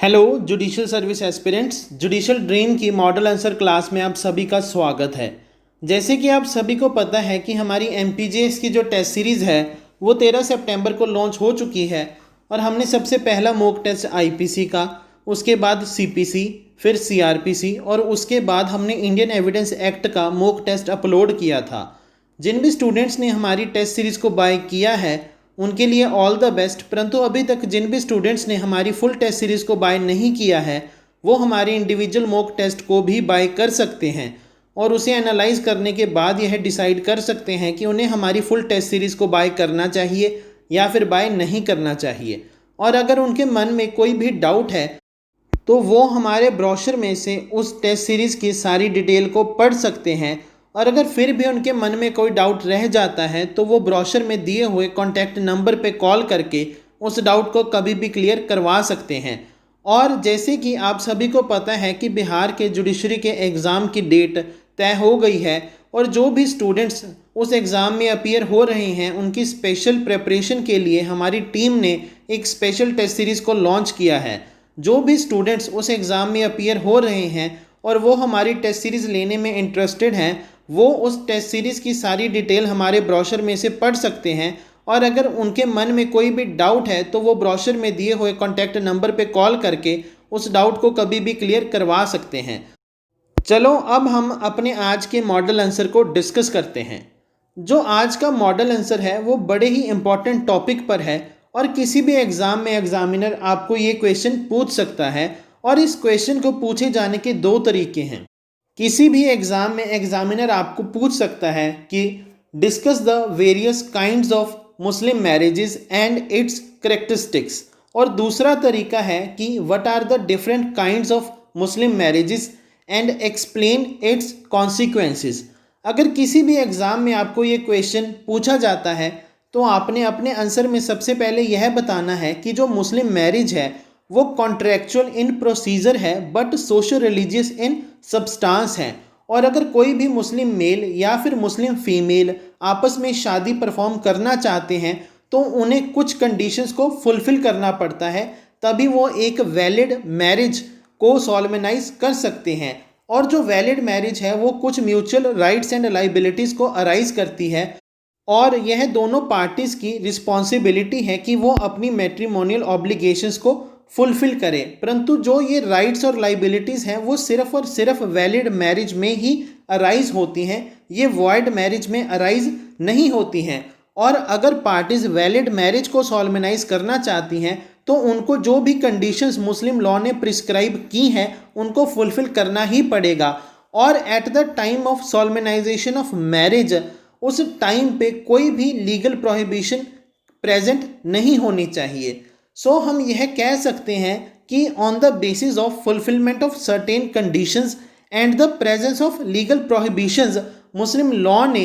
Hello judicial service aspirants, judicial dream की model answer class में आप सभी का स्वागत है। जैसे कि आप सभी को पता है कि हमारी एमपीजेएस की जो टेस्ट सीरीज़ है वो 13 सितंबर को लॉन्च हो चुकी है और हमने सबसे पहला मॉक टेस्ट आईपीसी का, उसके बाद सीपीसी, फिर सीआरपीसी और उसके बाद हमने इंडियन एविडेंस एक्ट का मॉक टेस्ट अपलोड किया था। जिन भी स्टूडेंट्स ने हमारी टेस्ट सीरीज़ को बाय किया है उनके लिए ऑल द बेस्ट, परंतु अभी तक जिन भी स्टूडेंट्स ने हमारी फुल टेस्ट सीरीज़ को बाय नहीं किया है वो हमारी इंडिविजुअल मॉक टेस्ट को भी बाय कर सकते हैं और उसे एनालाइज करने के बाद यह डिसाइड कर सकते हैं कि उन्हें हमारी फुल टेस्ट सीरीज़ को बाय करना चाहिए या फिर बाय नहीं करना चाहिए। और अगर उनके मन में कोई भी डाउट है तो वो हमारे ब्रोशर में से उस टेस्ट सीरीज़ की सारी डिटेल को पढ़ सकते हैं और अगर फिर भी उनके मन में कोई डाउट रह जाता है तो वो ब्रोशर में दिए हुए कॉन्टैक्ट नंबर पे कॉल करके उस डाउट को कभी भी क्लियर करवा सकते हैं। और जैसे कि आप सभी को पता है कि बिहार के जुडिशरी के एग्ज़ाम की डेट तय हो गई है और जो भी स्टूडेंट्स उस एग्ज़ाम में अपीयर हो रहे हैं उनकी स्पेशल प्रिपरेशन के लिए हमारी टीम ने एक स्पेशल टेस्ट सीरीज़ को लॉन्च किया है। जो भी स्टूडेंट्स उस एग्ज़ाम में अपीयर हो रहे हैं और वो हमारी टेस्ट सीरीज़ लेने में इंटरेस्टेड हैं वो उस टेस्ट सीरीज़ की सारी डिटेल हमारे ब्रोशर में से पढ़ सकते हैं और अगर उनके मन में कोई भी डाउट है तो वो ब्रोशर में दिए हुए कॉन्टैक्ट नंबर पे कॉल करके उस डाउट को कभी भी क्लियर करवा सकते हैं। चलो अब हम अपने आज के मॉडल आंसर को डिस्कस करते हैं। जो आज का मॉडल आंसर है वो बड़े ही इंपॉर्टेंट टॉपिक पर है और किसी भी एग्ज़ाम में एग्जामिनर आपको ये क्वेश्चन पूछ सकता है और इस क्वेश्चन को पूछे जाने के दो तरीके हैं। किसी भी एग्ज़ाम में एग्जामिनर आपको पूछ सकता है कि discuss the various kinds of Muslim marriages and its characteristics, और दूसरा तरीका है कि what are the different kinds of Muslim marriages and explain its consequences. अगर किसी भी एग्ज़ाम में आपको ये क्वेश्चन पूछा जाता है तो आपने अपने आंसर में सबसे पहले यह बताना है कि जो मुस्लिम मैरिज है वो कॉन्ट्रैक्चुअल इन प्रोसीजर है but socio religious in substance है। और अगर कोई भी मुस्लिम मेल या फिर मुस्लिम फीमेल आपस में शादी परफॉर्म करना चाहते हैं तो उन्हें कुछ कंडीशंस को फुलफिल करना पड़ता है, तभी वो एक वैलिड मैरिज को सॉल्मेनाइज कर सकते हैं। और जो वैलिड मैरिज है वो कुछ म्यूचुअल राइट्स एंड लाइबिलिटीज़ को अराइज करती है और यह दोनों पार्टीज़ की रिस्पॉन्सिबिलिटी है कि वो अपनी मैट्रिमोनियल ऑब्लिगेशंस को फुलफिल करें। परंतु जो ये राइट्स और लाइबिलिटीज़ हैं वो सिर्फ और सिर्फ वैलिड मैरिज में ही अराइज होती हैं, ये वॉइड मैरिज में अराइज नहीं होती हैं। और अगर पार्टीज़ वैलिड मैरिज को सॉल्मेनाइज करना चाहती हैं तो उनको जो भी कंडीशंस मुस्लिम लॉ ने प्रिस्क्राइब की हैं उनको फुलफिल करना ही पड़ेगा। और at the time of solemnization of marriage उस टाइम पे कोई भी लीगल प्रोहिबिशन प्रेजेंट नहीं होनी चाहिए। सो हम यह कह सकते हैं कि on the basis of fulfilment of certain conditions and the presence of legal prohibitions Muslim law ने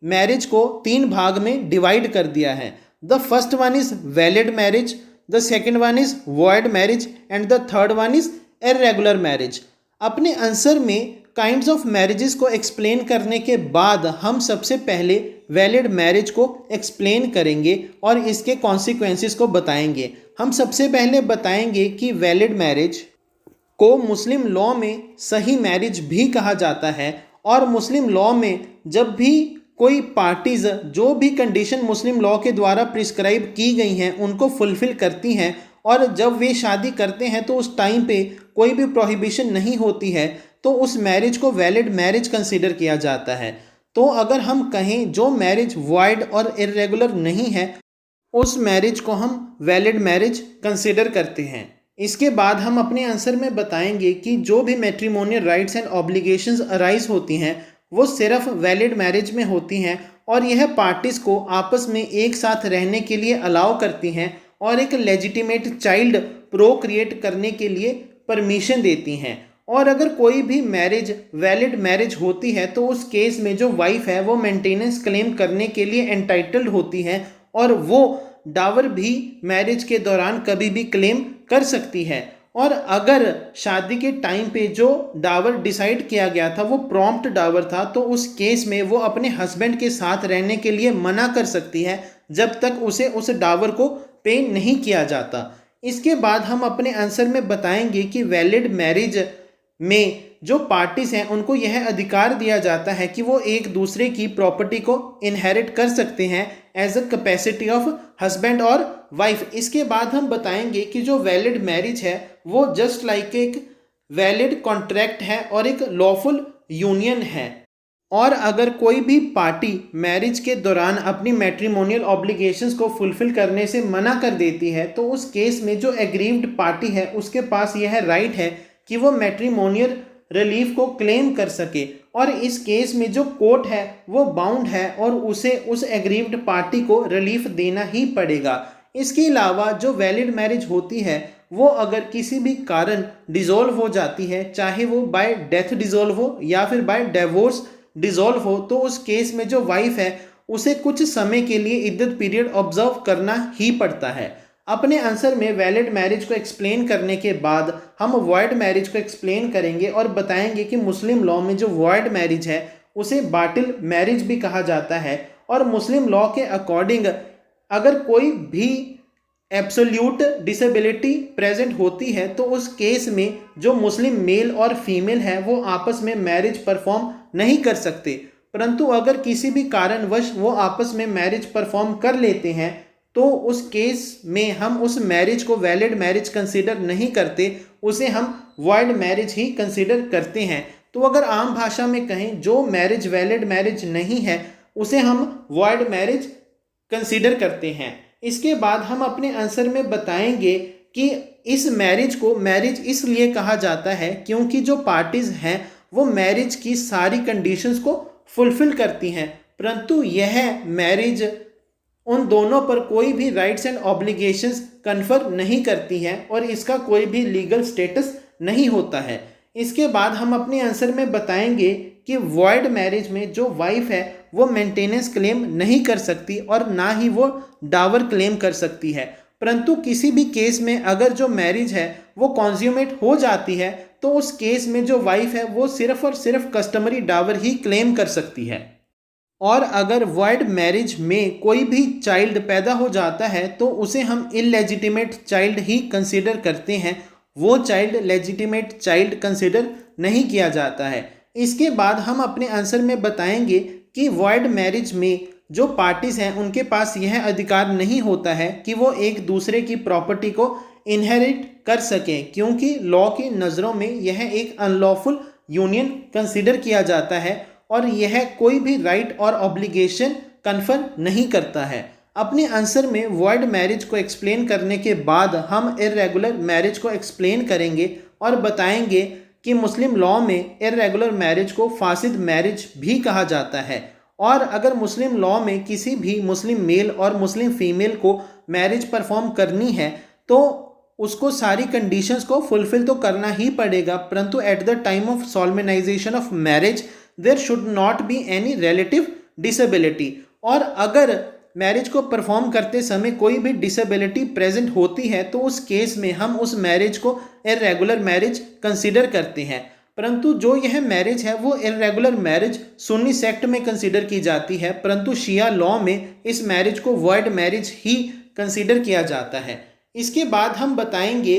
मैरिज को तीन भाग में डिवाइड कर दिया है। The first one is valid marriage, the second one is void marriage and the third one is irregular marriage. अपने answer में काइंड्स ऑफ मैरिजेस को एक्सप्लेन करने के बाद हम सबसे पहले वैलिड मैरिज को एक्सप्लेन करेंगे और इसके कॉन्सिक्वेंसेस को बताएंगे। हम सबसे पहले बताएंगे कि वैलिड मैरिज को मुस्लिम लॉ में सही मैरिज भी कहा जाता है और मुस्लिम लॉ में जब भी कोई पार्टीज़ जो भी कंडीशन मुस्लिम लॉ के द्वारा प्रिस्क्राइब की गई हैं उनको फुलफिल करती हैं और जब वे शादी करते हैं तो उस टाइम पे कोई भी प्रोहिबिशन नहीं होती है तो उस मैरिज को वैलिड मैरिज कंसीडर किया जाता है। तो अगर हम कहें जो मैरिज वॉइड और इर्रेगुलर नहीं है उस मैरिज को हम वैलिड मैरिज कंसीडर करते हैं। इसके बाद हम अपने आंसर में बताएंगे कि जो भी matrimonial rights and obligations arise होती हैं वो सिर्फ वैलिड मैरिज में होती हैं और यह पार्टीज़ को आपस में एक साथ रहने के लिए अलाउ करती हैं और एक लेजिटिमेट चाइल्ड प्रोक्रिएट करने के लिए परमिशन देती हैं। और अगर कोई भी मैरिज वैलिड मैरिज होती है तो उस केस में जो वाइफ है वो मेंटेनेंस क्लेम करने के लिए एंटाइटल्ड होती है और वो डावर भी मैरिज के दौरान कभी भी क्लेम कर सकती है। और अगर शादी के टाइम पे जो डावर डिसाइड किया गया था वो प्रॉम्प्ट डावर था तो उस केस में वो अपने हस्बैंड के साथ रहने के लिए मना कर सकती है जब तक उसे उस डावर को पे नहीं किया जाता। इसके बाद हम अपने आंसर में बताएंगे कि वैलिड मैरिज में जो पार्टीज हैं उनको यह अधिकार दिया जाता है कि वो एक दूसरे की प्रॉपर्टी को इनहेरिट कर सकते हैं as a capacity of husband और वाइफ। इसके बाद हम बताएंगे कि जो वैलिड मैरिज है वो जस्ट लाइक एक वैलिड कॉन्ट्रैक्ट है और एक लॉफुल यूनियन है। और अगर कोई भी पार्टी मैरिज के दौरान अपनी मैट्रिमोनियल ऑब्लिगेशंस को फुलफिल करने से मना कर देती है तो उस केस में जो एग्रीव्ड पार्टी है उसके पास यह राइट है कि वो मैट्रिमोनियल रिलीफ को क्लेम कर सके, और इस केस में जो कोर्ट है वो बाउंड है और उसे उस एग्रीव्ड पार्टी को रिलीफ देना ही पड़ेगा। इसके अलावा जो वैलिड मैरिज होती है वो अगर किसी भी कारण डिसॉल्व हो जाती है, चाहे वो बाय डेथ डिसॉल्व हो या फिर बाय डिवोर्स डिसॉल्व हो, तो उस केस में जो वाइफ है उसे कुछ समय के लिए इद्दत पीरियड ऑब्जर्व करना ही पड़ता है। अपने आंसर में वैलिड मैरिज को एक्सप्लेन करने के बाद हम वॉइड मैरिज को एक्सप्लेन करेंगे और बताएंगे कि मुस्लिम लॉ में जो वॉइड मैरिज है उसे बाटिल मैरिज भी कहा जाता है, और मुस्लिम लॉ के अकॉर्डिंग अगर कोई भी एब्सोल्यूट डिसेबिलिटी प्रेजेंट होती है तो उस केस में जो मुस्लिम मेल और फीमेल है वो आपस में मैरिज परफॉर्म नहीं कर सकते, परंतु अगर किसी भी कारणवश वो आपस में मैरिज परफॉर्म कर लेते हैं तो उस केस में हम उस मैरिज को वैलिड मैरिज कंसीडर नहीं करते, उसे हम वॉइड मैरिज ही कंसीडर करते हैं। तो अगर आम भाषा में कहें जो मैरिज वैलिड मैरिज नहीं है उसे हम वॉइड मैरिज कंसीडर करते हैं। इसके बाद हम अपने आंसर में बताएंगे कि इस मैरिज को मैरिज इसलिए कहा जाता है क्योंकि जो पार्टीज हैं वो मैरिज की सारी कंडीशंस को फुलफिल करती हैं, परंतु यह मैरिज उन दोनों पर कोई भी राइट्स एंड ऑब्लिगेशंस कन्फर नहीं करती हैं और इसका कोई भी लीगल स्टेटस नहीं होता है। इसके बाद हम अपने आंसर में बताएंगे कि वॉइड मैरिज में जो वाइफ है वो मेंटेनेंस क्लेम नहीं कर सकती और ना ही वो डावर क्लेम कर सकती है, परंतु किसी भी केस में अगर जो मैरिज है वो कॉन्ज्यूमेट हो जाती है तो उस केस में जो वाइफ है वो सिर्फ और सिर्फ कस्टमरी डावर ही क्लेम कर सकती है। और अगर वॉइड मैरिज में कोई भी चाइल्ड पैदा हो जाता है तो उसे हम इलेजिटिमेट चाइल्ड ही कंसीडर करते हैं, वो चाइल्ड लेजिटिमेट चाइल्ड कंसीडर नहीं किया जाता है। इसके बाद हम अपने आंसर में बताएंगे कि वॉइड मैरिज में जो पार्टीज हैं उनके पास यह अधिकार नहीं होता है कि वो एक दूसरे की प्रॉपर्टी को इनहेरिट कर सकें, क्योंकि लॉ की नज़रों में यह एक अनलॉफुल यूनियन कंसीडर किया जाता है और यह कोई भी राइट और ऑब्लिगेशन कन्फर नहीं करता है। अपने आंसर में वॉइड मैरिज को एक्सप्लेन करने के बाद हम इर्रेगुलर मैरिज को एक्सप्लेन करेंगे और बताएंगे कि मुस्लिम लॉ में इर्रेगुलर मैरिज को फासिद मैरिज भी कहा जाता है, और अगर मुस्लिम लॉ में किसी भी मुस्लिम मेल और मुस्लिम फीमेल को मैरिज परफॉर्म करनी है तो उसको सारी कंडीशंस को फुलफिल तो करना ही पड़ेगा, परंतु at the time of solemnization of marriage there should not be any relative disability. और अगर मैरिज को परफॉर्म करते समय कोई भी डिसेबिलिटी प्रेजेंट होती है तो उस केस में हम उस मैरिज को इर्रेगुलर मैरिज कंसीडर करते हैं, परंतु जो यह मैरिज है वो इर्रेगुलर मैरिज सुन्नी सेक्ट में कंसीडर की जाती है, परंतु शिया लॉ में इस मैरिज को वॉइड मैरिज ही कंसीडर किया जाता है। इसके बाद हम बताएंगे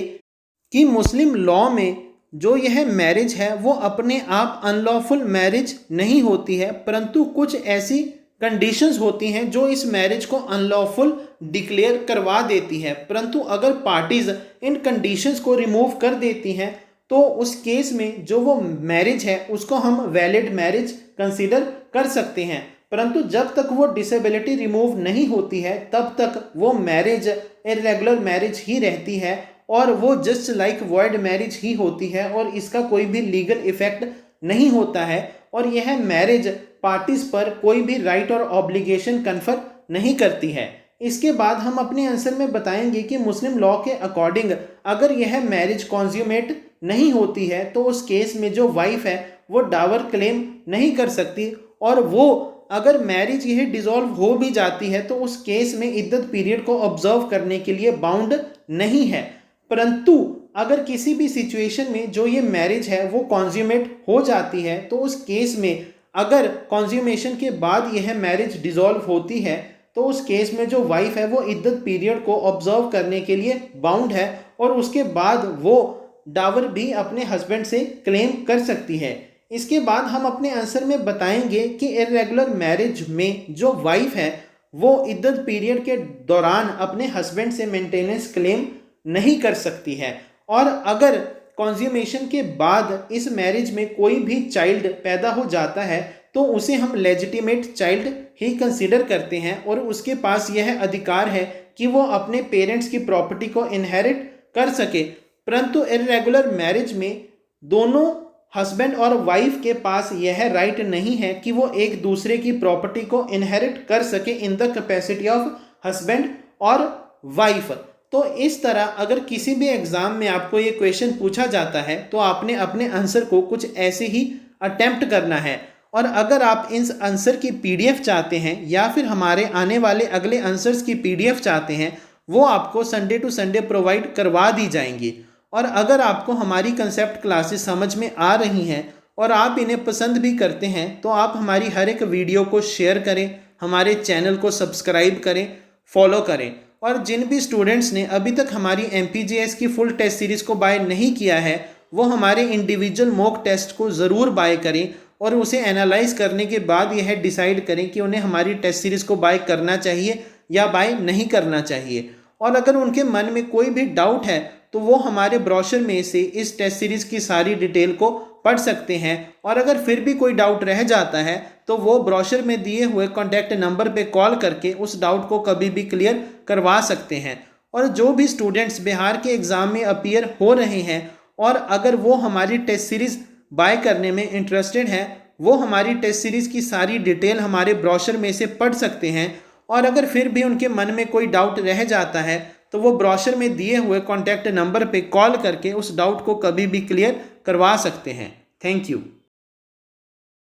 कि मुस्लिम लॉ में जो यह मैरिज है वो अपने आप अनलॉफुल मैरिज नहीं होती है, परंतु कुछ ऐसी कंडीशंस होती हैं जो इस मैरिज को अनलॉफुल डिक्लेयर करवा देती है, परंतु अगर पार्टीज इन कंडीशंस को रिमूव कर देती हैं तो उस केस में जो वो मैरिज है उसको हम वैलिड मैरिज कंसीडर कर सकते हैं, परंतु जब तक वो डिसेबिलिटी रिमूव नहीं होती है तब तक वो मैरिज इर्रेगुलर मैरिज ही रहती है और वो जस्ट लाइक वॉइड मैरिज ही होती है और इसका कोई भी लीगल इफेक्ट नहीं होता है और यह मैरिज पार्टीज पर कोई भी राइट और ऑब्लिगेशन कन्फर नहीं करती है। इसके बाद हम अपने आंसर में बताएंगे कि मुस्लिम लॉ के अकॉर्डिंग अगर यह मैरिज कॉन्ज्यूमेट नहीं होती है तो उस केस में जो वाइफ है वो डावर क्लेम नहीं कर सकती, और वो अगर मैरिज यह डिसॉल्व हो भी जाती है तो उस केस में इद्दत पीरियड को ऑब्जर्व करने के लिए बाउंड नहीं है, परंतु अगर किसी भी सिचुएशन में जो ये मैरिज है वो कॉन्ज्यूमेट हो जाती है तो उस केस में अगर कॉन्ज्यूमेशन के बाद यह मैरिज डिसॉल्व होती है तो उस केस में जो वाइफ है वो इद्दत पीरियड को ऑब्जर्व करने के लिए बाउंड है और उसके बाद वो डावर भी अपने हस्बैंड से क्लेम कर सकती है। इसके बाद हम अपने आंसर में बताएंगे कि इर्रेगुलर मैरिज में जो वाइफ है वो इद्दत पीरियड के दौरान अपने हस्बैंड से मेंटेनेंस क्लेम नहीं कर सकती है, और अगर कॉन्ज्यूमेशन के बाद इस मैरिज में कोई भी चाइल्ड पैदा हो जाता है तो उसे हम लेजिटिमेट चाइल्ड ही कंसीडर करते हैं और उसके पास यह अधिकार है कि वो अपने पेरेंट्स की प्रॉपर्टी को इनहेरिट कर सके। परंतु इर्रेगुलर मैरिज में दोनों हस्बैंड और वाइफ के पास यह राइट नहीं है कि वो एक दूसरे की प्रॉपर्टी को इनहेरिट कर सके in the capacity of husband और वाइफ। तो इस तरह अगर किसी भी एग्जाम में आपको ये क्वेश्चन पूछा जाता है तो आपने अपने आंसर को कुछ ऐसे ही अटेम्प्ट करना है। और अगर आप इन आंसर की पीडीएफ चाहते हैं या फिर हमारे आने वाले अगले आंसर्स की पीडीएफ चाहते हैं, वो आपको संडे टू संडे प्रोवाइड करवा दी जाएंगी। और अगर आपको हमारी कंसेप्ट क्लासेस समझ में आ रही हैं और आप इन्हें पसंद भी करते हैं तो आप हमारी हर एक वीडियो को शेयर करें, हमारे चैनल को सब्सक्राइब करें, फॉलो करें। और जिन भी स्टूडेंट्स ने अभी तक हमारी MPJS की फुल टेस्ट सीरीज़ को बाय नहीं किया है वो हमारे इंडिविजुअल मॉक टेस्ट को ज़रूर बाय करें और उसे एनालाइज करने के बाद यह डिसाइड करें कि उन्हें हमारी टेस्ट सीरीज़ को बाय करना चाहिए या बाय नहीं करना चाहिए। और अगर उनके मन में कोई भी डाउट है तो वो हमारे ब्रोशर में से इस टेस्ट सीरीज़ की सारी डिटेल को पढ़ सकते हैं। और अगर फिर भी कोई डाउट रह जाता है तो वो ब्रोशर में दिए हुए कॉन्टैक्ट नंबर पे कॉल करके उस डाउट को कभी भी क्लियर करवा सकते हैं। और जो भी स्टूडेंट्स बिहार के एग्ज़ाम में अपीयर हो रहे हैं और अगर वो हमारी टेस्ट सीरीज़ बाय करने में इंटरेस्टेड हैं वो हमारी टेस्ट सीरीज़ की सारी डिटेल हमारे ब्रोशर में से पढ़ सकते हैं। और अगर फिर भी उनके मन में कोई डाउट रह जाता है तो वो ब्रोशर में दिए हुए कॉन्टैक्ट नंबर पे कॉल करके उस डाउट को कभी भी क्लियर करवा सकते हैं। Thank you.